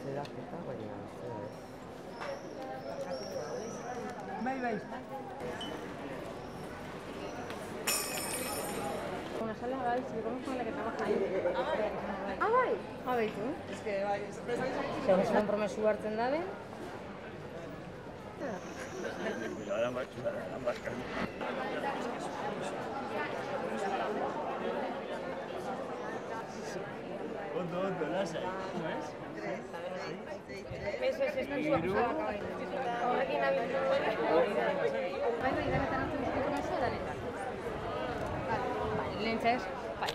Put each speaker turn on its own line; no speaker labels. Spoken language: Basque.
zeraketa, baina ez.
Bai.
Una sala, bai, si vamos con la que trabaja ahí. Bai. Bai, tu.
Ez que, bai,
Segun konpromesu hartzen dabe.
Ondo, lasai.
Ez, horrekin abildu. Bai, denetan hartzen dut konpromesua da neta. Lehen txez, bai.